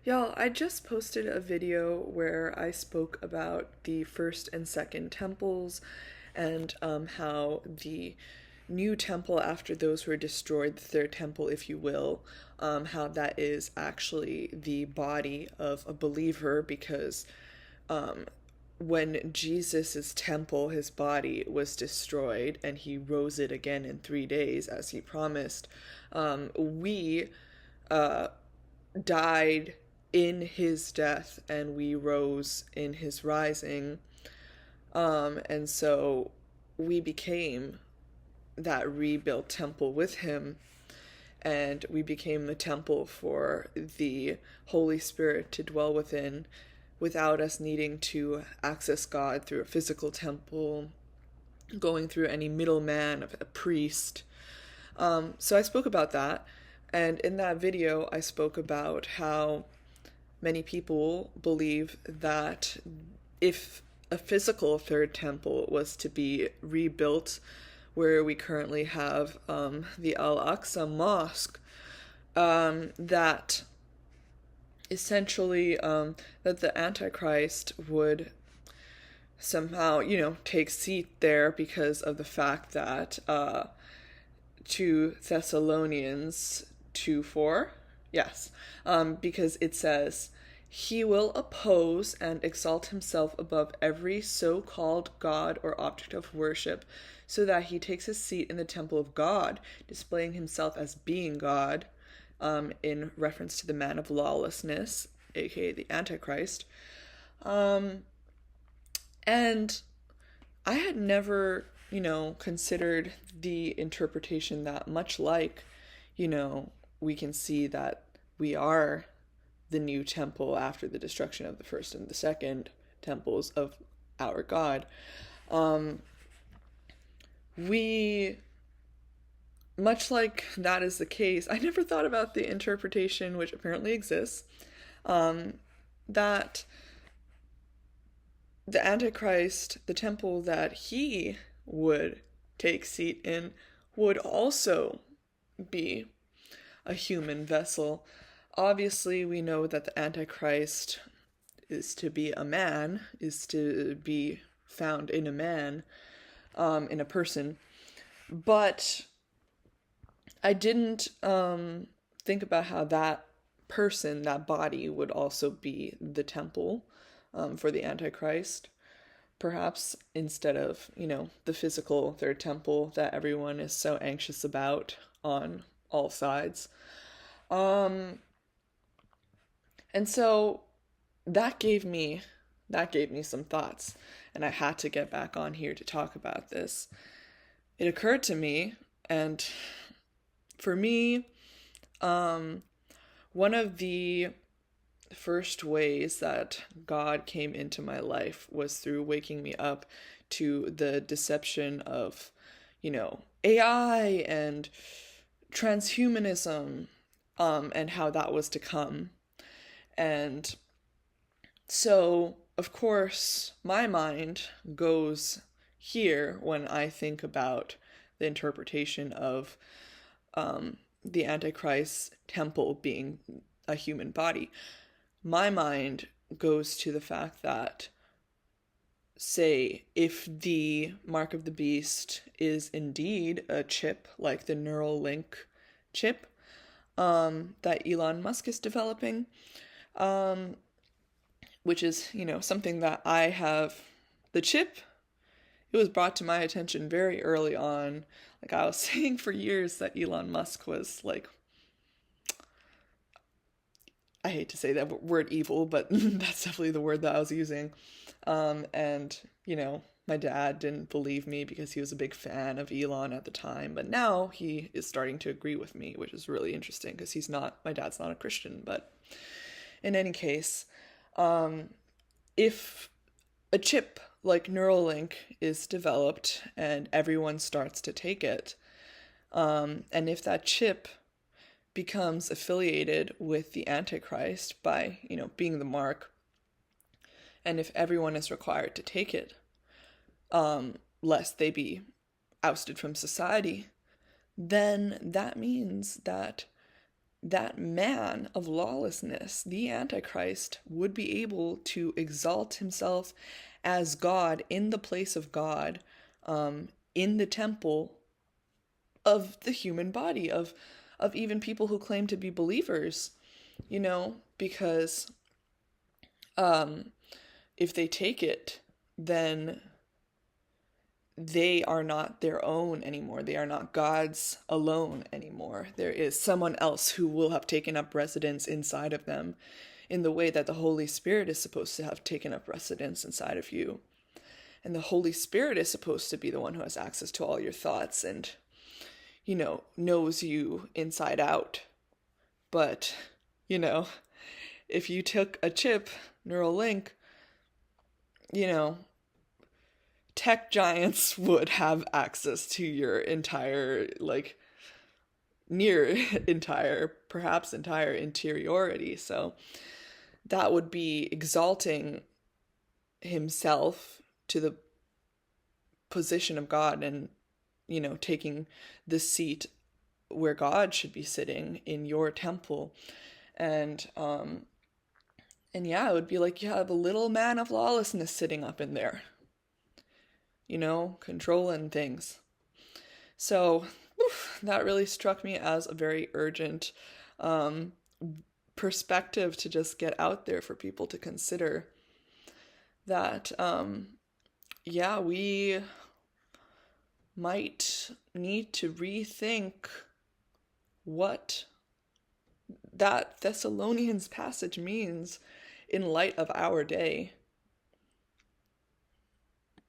Y'all, I just posted a video where I spoke about the first and second temples and how the new temple after those were destroyed, the third temple, if you will, how that is actually the body of a believer because when Jesus's temple, his body, was destroyed and he rose it again in 3 days as he promised, we died in his death and we rose in his rising. And so we became that rebuilt temple with him, and we became the temple for the Holy Spirit to dwell within without us needing to access God through a physical temple, going through any middleman of a priest. So I spoke about that, and in that video, I spoke about how many people believe that if a physical third temple was to be rebuilt, where we currently have the Al Aqsa Mosque, that essentially that the Antichrist would somehow, take seat there because of the fact that 2 Thessalonians 2:4, yes, because it says, "He will oppose and exalt himself above every so-called God or object of worship, so that he takes his seat in the temple of God, displaying himself as being God," in reference to the man of lawlessness, aka the Antichrist. And I had never, considered the interpretation that much like, we can see that we are the new temple after the destruction of the first and the second temples of our God. We, much like that is the case, I never thought about the interpretation, which apparently exists, that the Antichrist, the temple that he would take seat in, would also be a human vessel. Obviously, we know that the Antichrist is to be a man, is to be found in a man, in a person. But I didn't think about how that person, that body, would also be the temple for the Antichrist. Perhaps instead of, the physical third temple that everyone is so anxious about on all sides. And so that gave me some thoughts, and I had to get back on here to talk about this. It occurred to me, and for me, one of the first ways that God came into my life was through waking me up to the deception of, AI and transhumanism, and how that was to come. And so, of course, my mind goes here when I think about the interpretation of the Antichrist's temple being a human body. My mind goes to the fact that, say, if the mark of the beast is indeed a chip, like the Neuralink chip that Elon Musk is developing, which is, something that I have. The chip, it was brought to my attention very early on. Like I was saying for years that Elon Musk was like, I hate to say that word evil, but that's definitely the word that I was using. And, my dad didn't believe me because he was a big fan of Elon at the time, but now he is starting to agree with me, which is really interesting because my dad's not a Christian. But in any case, if a chip like Neuralink is developed and everyone starts to take it, and if that chip becomes affiliated with the Antichrist by, being the mark, and if everyone is required to take it, lest they be ousted from society, then that means that that man of lawlessness, the Antichrist, would be able to exalt himself as God in the place of God, in the temple of the human body, of even people who claim to be believers, because if they take it, then they are not their own anymore. They are not God's alone anymore. There is someone else who will have taken up residence inside of them in the way that the Holy Spirit is supposed to have taken up residence inside of you. And the Holy Spirit is supposed to be the one who has access to all your thoughts and, knows you inside out. But, if you took a chip, neural link, tech giants would have access to your entire, perhaps entire interiority. So that would be exalting himself to the position of God and, taking the seat where God should be sitting in your temple. And yeah, it would be like you have a little man of lawlessness sitting up in there, controlling things. So that really struck me as a very urgent perspective to just get out there for people to consider. That, we might need to rethink what that Thessalonians passage means in light of our day.